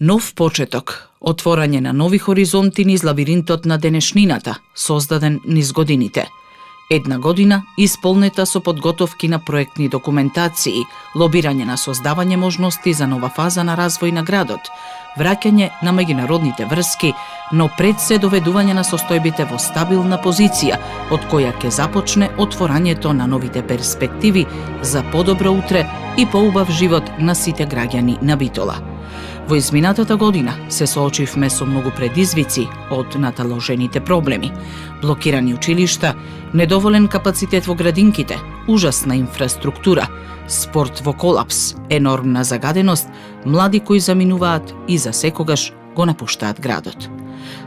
Нов почеток, отворање на нови хоризонти низ лавиринтот на денешнината, создаден низ годините. Една година исполнета со подготовки на проектни документации, лобирање на создавање можности за нова фаза на развој на градот, враќање на меѓународните врски, но пред се доведување на состојбите во стабилна позиција, од која ќе започне отворањето на новите перспективи за подобро утре и поубав живот на сите граѓани на Битола. Во изминатата година се соочивме со многу предизвици од наталожените проблеми. Блокирани училишта, недоволен капацитет во градинките, ужасна инфраструктура, спорт во колапс, енормна загаденост, млади кои заминуваат и за секогаш го напуштаат градот.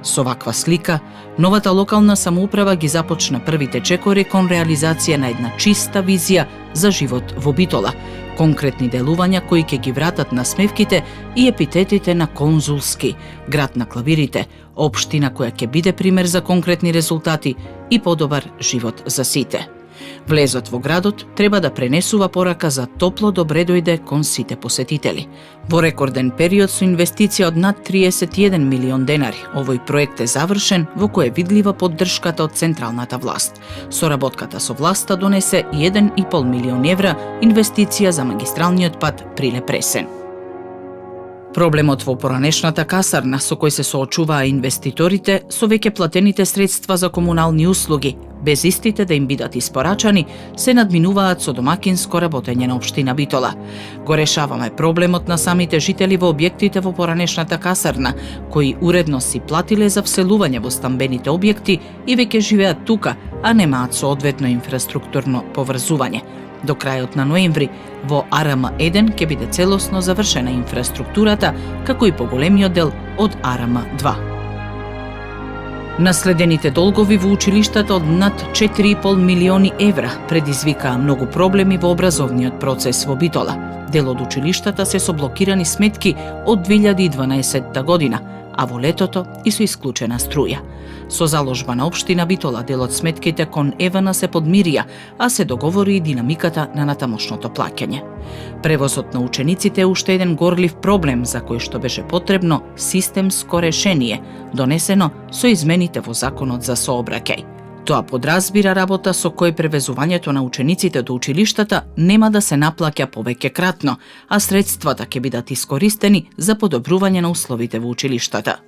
Со ваква слика, новата локална самоуправа ги започна првите чекори кон реализација на една чиста визија за живот во Битола, конкретни делувања кои ќе ги вратат насмевките и епитетите на конзулски, град на клавирите, општина која ќе биде пример за конкретни резултати и подобар живот за сите. Влезот во градот треба да пренесува порака за топло добре дојде кон сите посетители. Во рекорден период со инвестиција од над 31 милион денари, овој проект е завршен во кој е видлива поддршката од централната власт. Соработката со власта донесе 1,5 милион евра инвестиција за магистралниот пат Прилеп-Пресен. Проблемот во поранешната касарна со кој се соочуваа инвеститорите со веќе платените средства за комунални услуги, без истите да им бидат испорачани, се надминуваат со домакинско работење на општина Битола. Го решаваме проблемот на самите жители во објектите во поранешната касарна, кои уредно си платиле за вселување во стамбените објекти и веќе живеат тука, а немаат соодветно инфраструктурно поврзување. До крајот на ноември во АРМ-1 ќе биде целосно завршена инфраструктурата, како и поголемиот дел од АРМ-2. Наследените долгови во училиштата од над 4,5 милиони евра предизвикаа многу проблеми во образовниот процес во Битола. Дел од училиштата се со блокирани сметки од 2012 година, а во летото и со исклучена струја. Со заложба на општина Битола делот сметките кон ЕВН се подмирија, а се договори и динамиката на натамошното плаќање. Превозот на учениците е уште еден горлив проблем за кој што беше потребно системско решение, донесено со измените во Законот за сообраќај. Тоа подразбира работа со кој превезувањето на учениците до училиштата нема да се наплаќа повеќе кратно, а средствата ќе бидат искористени за подобрување на условите во училиштата.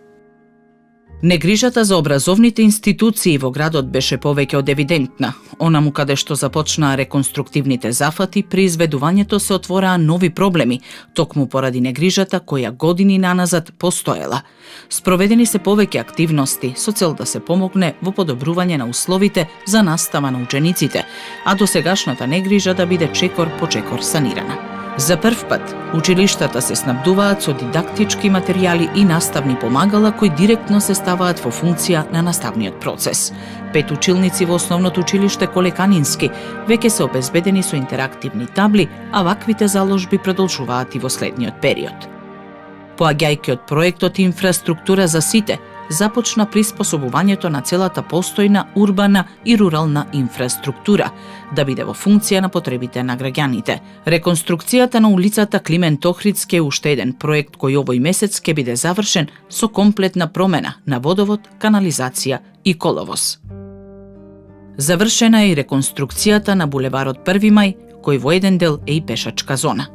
Негрижата за образовните институции во градот беше повеќе од евидентна. Онаму каде што започнаа реконструктивните зафати, при изведувањето се отвораа нови проблеми, токму поради негрижата која години наназад постоела. Спроведени се повеќе активности со цел да се помогне во подобрување на условите за настава на учениците, а досегашната негрижа да биде чекор по чекор санирана. За прв пат, училиштата се снабдуваат со дидактички материјали и наставни помагала кои директно се ставаат во функција на наставниот процес. 5 училници во основното училиште Коле Канински веќе се обезбедени со интерактивни табли, а ваквите заложби продолжуваат и во следниот период. Поаѓајќи од проектот Инфраструктура за сите, започна приспособувањето на целата постојна урбана и рурална инфраструктура, да биде во функција на потребите на граѓаните. Реконструкцијата на улицата Климент Охридски е уште еден проект кој овој месец ќе биде завршен со комплетна промена на водовод, канализација и коловоз. Завршена е и реконструкцијата на булеварот 1 мај, кој во еден дел е и пешачка зона.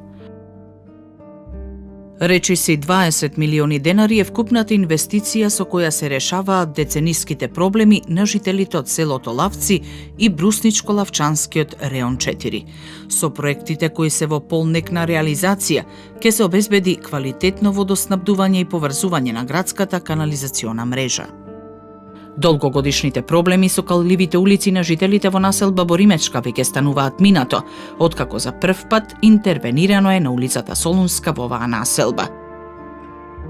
Речиси 20 милиони денари е вкупната инвестиција со која се решаваат децениските проблеми на жителите од селото Лавци и Брусничко-Лавчанскиот реон 4. Со проектите кои се во полнек на реализација, ќе се обезбеди квалитетно водоснабдување и поврзување на градската канализациона мрежа. Долгогодишните проблеми со калливите улици на жителите во населба Боримечка веќе стануваат минато, откако за прв пат интервенирано е на улицата Солунска во оваа населба.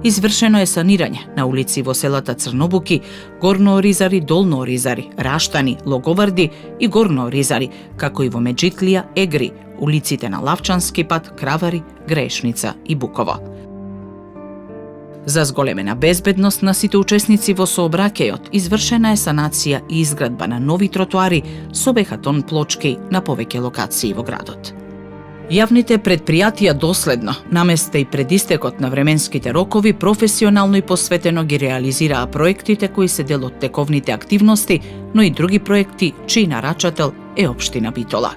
Извршено е санирање на улици во селата Црнобуки, Горно Оризари, Долно Оризари, Раштани, Логоварди и Горно Оризари, како и во Меджитлија, Егри, улиците на Лавчански пат, Кравари, Грешница и Буково. За зголемена безбедност на сите учесници во сообраќајот, извршена е санација и изградба на нови тротоари со бехатон плочки на повеќе локации во градот. Јавните предпријатија доследно, наместо и пред истекот на временските рокови, професионално и посветено ги реализираа проектите кои се дел од тековните активности, но и други проекти чиј нарачател е општина Битола.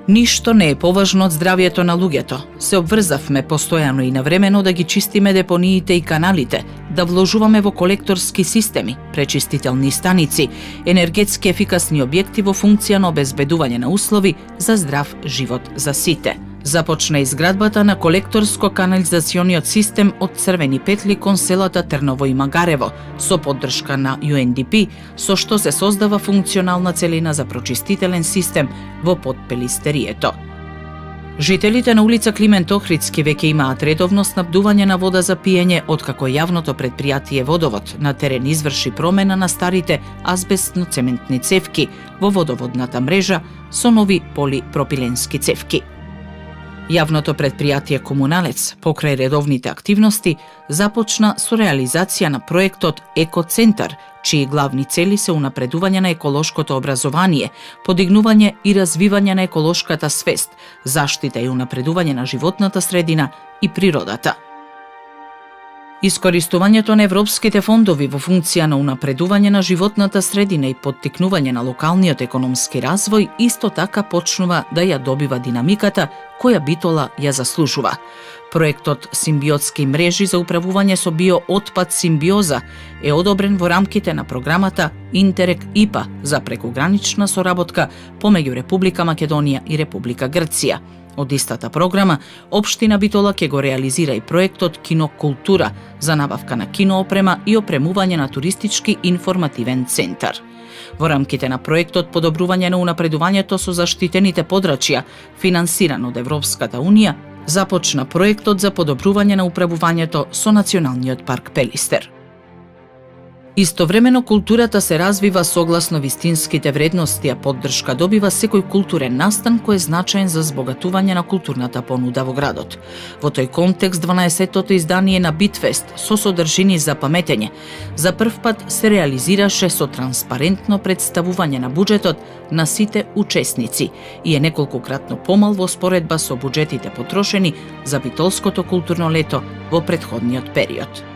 Ништо не е поважно од здравјето на луѓето. Се обврзавме постојано и навремено да ги чистиме депониите и каналите, да вложуваме во колекторски системи, пречистителни станици, енергетски ефикасни објекти во функција на обезбедување на услови за здрав живот за сите. Започна изградбата на колекторско-канализациониот систем од Црвени петли кон селата Трново и Магарево, со поддршка на UNDP, со што се создава функционална целина за прочистителен систем во подпелистерието. Жителите на улица Климент Охридски веќе имаат редовно снабдување на вода за пиење, откако јавното предпријатие Водовод на терен изврши промена на старите азбестно-цементни цевки во водоводната мрежа со нови полипропиленски цевки. Јавното предпријатие Комуналец, покрај редовните активности, започна со реализација на проектот Екоцентар, чии главни цели се унапредување на еколошкото образование, подигнување и развивање на еколошката свест, заштита и унапредување на животната средина и природата. Искористувањето на европските фондови во функција на унапредување на животната средина и поттикнување на локалниот економски развој исто така почнува да ја добива динамиката која Битола ја заслужува. Проектот Симбиотски мрежи за управување со биоотпад Симбиоза е одобрен во рамките на програмата Интерек ИПА за прекугранична соработка помеѓу Република Македонија и Република Грција. Од истата програма, општина Битола ќе го реализира и проектот Кинокултура за набавка на киноопрема и опремување на туристички информативен центар. Во рамките на проектот Подобрување на унапредувањето со заштитените подрачја, финансиран од Европската Унија, започна проектот за подобрување на управувањето со Националниот парк Пелистер. Истовремено културата се развива согласно вистинските вредности, а поддршка добива секој културен настан кој е значаен за збогатување на културната понуда во градот. Во тој контекст 12-тото издание на Битфест со содржини за паметење за прв пат се реализираше со транспарентно представување на буџетот на сите учесници и е неколкократно помал во споредба со буџетите потрошени за Битолското културно лето во претходниот период.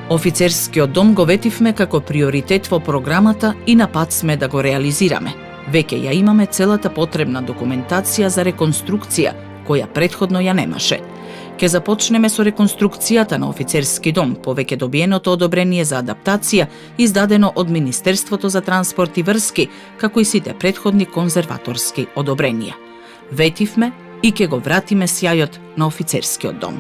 Офицерскиот дом го ветивме како приоритет во програмата и на пат сме да го реализираме. Веќе ја имаме целата потребна документација за реконструкција, која претходно ја немаше. Ке започнеме со реконструкцијата на офицерски дом, по веќе добиеното одобрение за адаптација, издадено од Министерството за транспорт и врски, како и сите претходни конзерваторски одобренија. Ветивме и ке го вратиме сјајот на офицерскиот дом.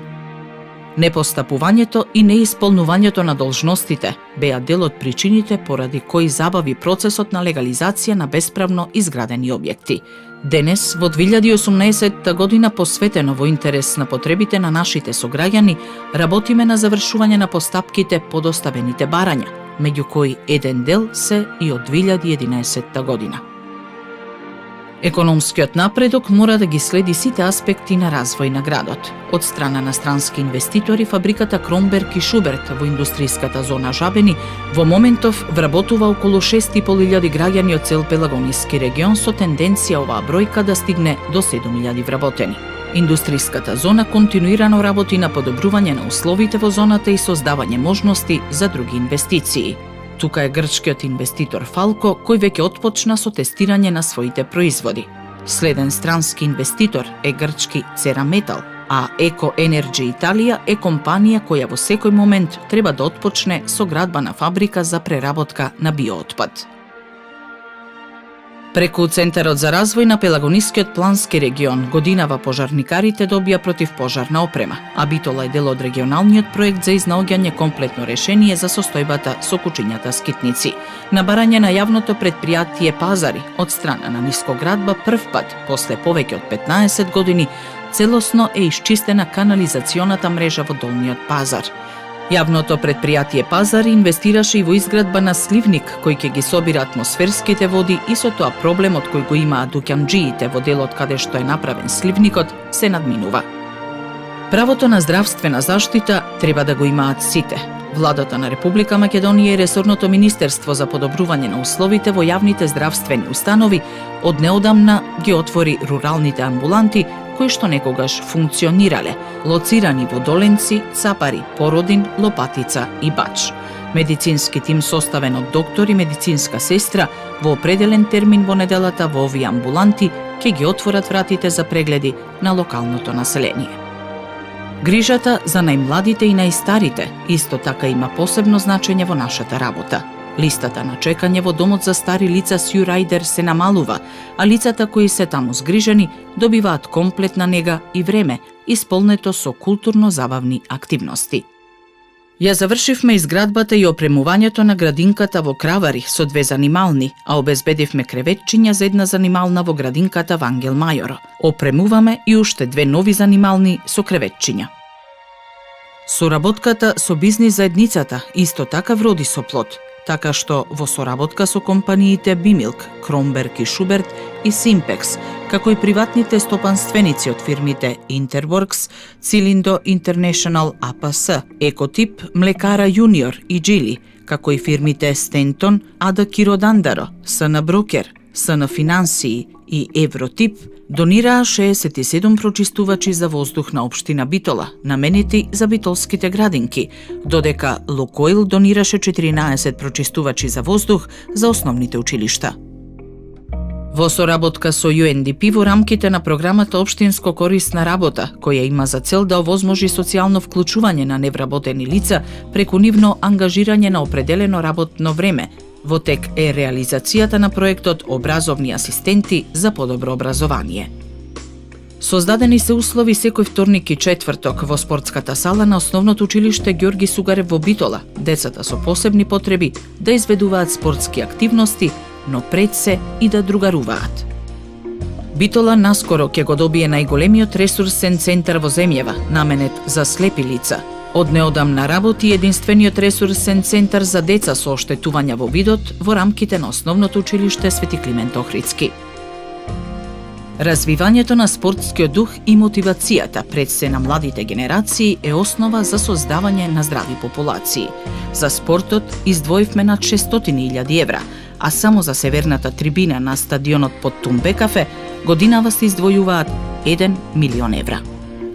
Непостапувањето и неисполнувањето на должностите беа дел од причините поради кои забави процесот на легализација на бесправно изградени објекти. Денес, во 2018 година, посветено во интерес на потребите на нашите сограѓани, работиме на завршување на постапките по доставените барања, меѓу кои еден дел се и од 2011 година. Економскиот напредок мора да ги следи сите аспекти на развој на градот. Од страна на странски инвеститори, фабриката Кромберг и Шуберт во индустријската зона Жабени во моментов вработува околу 6.500 граѓани од цел Пелагониски регион со тенденција оваа бројка да стигне до 7.000 вработени. Индустријската зона континуирано работи на подобрување на условите во зоната и создавање можности за други инвестиции. Тука е грчкиот инвеститор Фалко, кој веќе отпочна со тестирање на своите производи. Следен странски инвеститор е грчки Cera Metal, а Eco Energy Italia е компанија која во секој момент треба да отпочне со градба на фабрика за преработка на биоотпад. Преку Центарот за развој на Пелагонискиот плански регион годинава пожарникарите добија противпожарна опрема, а Битола е дел од регионалниот проект за изнаоѓање комплетно решение за состојбата со кучињата скитници. На барање на јавното предпријатие Пазари од страна на Нискоградба прв пат, после повеќе од 15 години, целосно е исчистена канализационата мрежа во Долниот Пазар. Јавното предпријатие Пазар инвестираше и во изградба на сливник кој ќе ги собира атмосферските води и со тоа проблемот кој го имаат дуќанџиите во делот каде што е направен сливникот се надминува. Правото на здравствена заштита треба да го имаат сите. Владата на Република Македонија и ресорното Министерство за подобрување на условите во јавните здравствени установи од неодамна ги отвори руралните амбуланти кои што некогаш функционирале, лоцирани во Доленци, Цапари, Породин, Лопатица и Бач. Медицински тим составен од доктор и медицинска сестра во определен термин во неделата во овие амбуланти ќе ги отворат вратите за прегледи на локалното население. Грижата за најмладите и најстарите исто така има посебно значење во нашата работа. Листата на чекање во домот за стари лица Сју Рајдер се намалува, а лицата кои се таму згрижени добиваат комплетна нега и време, исполнето со културно-забавни активности. Ја завршивме изградбата и опремувањето на градинката во Кравари со 2 занимални, а обезбедивме креветчиња за една занимална во градинката во Ангел Мајор. Опремуваме и уште 2 нови занимални со креветчиња. Соработката со бизнис заедницата исто така вроди со плод, така што во соработка со компаниите Бимилк, Кромберг и Шуберт и Симпекс, како и приватните стопанственици од фирмите Интерворкс, Цилиндо Интернешнал АПС, Екотип, Млекара Јуниор и Джили, како и фирмите Стентон, Ада Киродандаро, СН Брокер, СН Финансии и Евротип, донираа 67 прочистувачи за воздух на општина Битола, наменети за битолските градинки, додека Лукойл донираше 14 прочистувачи за воздух за основните училишта. Во соработка со UNDP во рамките на програмата Општинско корисна работа, која има за цел да овозможи социјално вклучување на невработени лица преку нивно ангажирање на определено работно време, во тек е реализацијата на проектот Образовни асистенти за подобро образование. Создадени се услови секој вторник и четврток во спортската сала на Основното училиште Ѓорги Сугарев во Битола, децата со посебни потреби да изведуваат спортски активности, но пред се и да другаруваат. Битола наскоро ќе го добие најголемиот ресурсен центар во земјава, наменет за слепи лица. Од неодамна работи единствениот ресурсен центар за деца со оштетувања во видот во рамките на Основното училиште Свети Климент Охридски. Развивањето на спортскиот дух и мотивацијата пред се на младите генерации е основа за создавање на здрави популации. За спортот издвоивме над 600.000 евра, а само за северната трибина на стадионот под Тумбекафе годинава се издвојуваат 1 милион евра.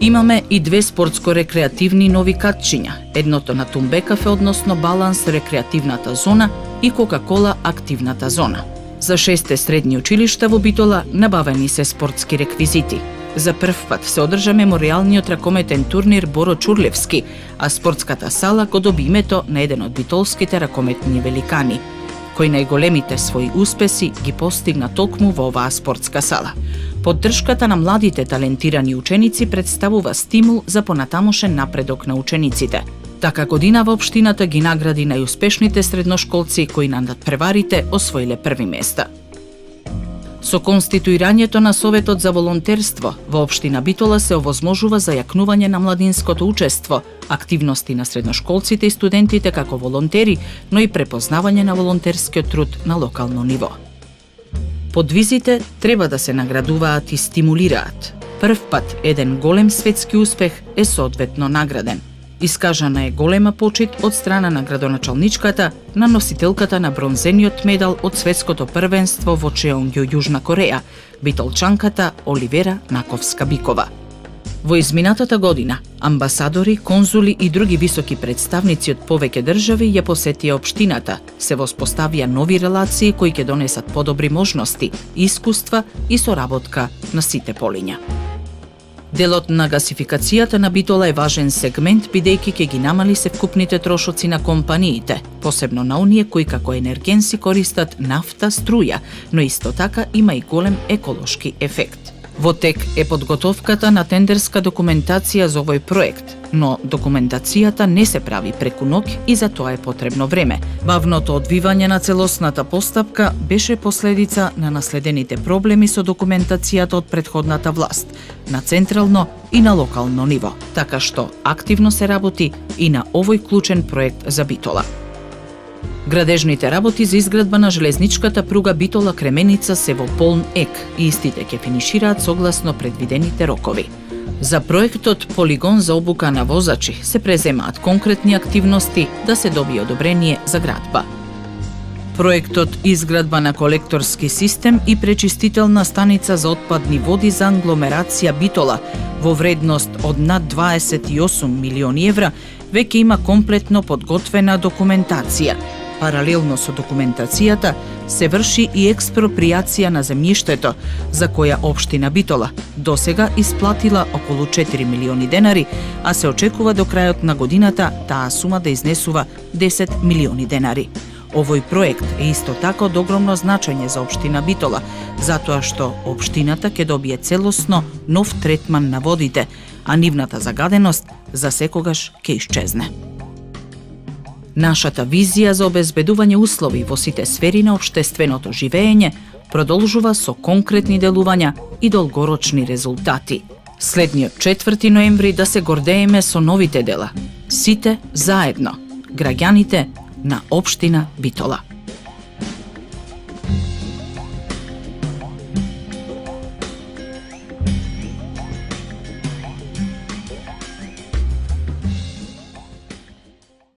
Имаме и 2 спортско-рекреативни нови катчиња, едното на Тумбекафе, односно Баланс рекреативната зона и Кока-кола активната зона. За 6 средни училишта во Битола набавени се спортски реквизити. За прв пат се одржа меморијалниот ракометен турнир Боро Чурлевски, а спортската сала го доби името на еден од битолските ракометни великани, кој најголемите своји успеси ги постигна токму во оваа спортска сала. Поддршката на младите талентирани ученици представува стимул за понатамошен напредок на учениците. Така годинава општината ги награди најуспешните средношколци кои на надпреварите освоиле први места. Со конституирањето на Советот за волонтерство во општина Битола се овозможува зајакнување на младинското учество, активности на средношколците и студентите како волонтери, но и препознавање на волонтерскиот труд на локално ниво. Подвизите треба да се наградуваат и стимулираат. Прв пат еден голем светски успех е соодветно награден. Искажана е голема почит од страна на градоначалничката на носителката на бронзениот медал од светското првенство во Чеонгју, Јужна Кореја, битолчанката Оливера Наковска-Бикова. Во изминатата година, амбасадори, конзули и други високи представници од повеќе држави ја посетија општината, се воспоставија нови релации кои ќе донесат подобри можности, искуства и соработка на сите полиња. Делот на гасификацијата на Битола е важен сегмент бидејќи ќе ги намали севкупните трошоци на компаниите, посебно на оние кои како енергенси користат нафта, струја, но исто така има и голем еколошки ефект. Во тек е подготовката на тендерска документација за овој проект, но документацијата не се прави преку ноќ и за тоа е потребно време. Бавното одвивање на целосната постапка беше последица на наследените проблеми со документацијата од претходната власт, на централно и на локално ниво, така што активно се работи и на овој клучен проект за Битола. Градежните работи за изградба на железничката пруга Битола-Кременица се во полн ек и истите ќе финишираат согласно предвидените рокови. За проектот Полигон за обука на возачи се преземаат конкретни активности да се добие одобрение за градба. Проектот изградба на колекторски систем и пречистителна станица за отпадни води за англомерација Битола во вредност од над 28 милиони евра веќе има комплетно подготвена документација. Паралелно со документацијата се врши и експроприација на земјиштето, за која општина Битола досега исплатила околу 4 милиони денари, а се очекува до крајот на годината таа сума да изнесува 10 милиони денари. Овој проект е исто така од огромно значење за општина Битола, затоа што општината ќе добие целосно нов третман на водите, а нивната загаденост за секогаш ќе исчезне. Нашата визија за обезбедување услови во сите сфери на општественото живење продолжува со конкретни делувања и долгорочни резултати. Следниот 4 ноември да се гордееме со новите дела. Сите заедно, граѓаните на општина Битола.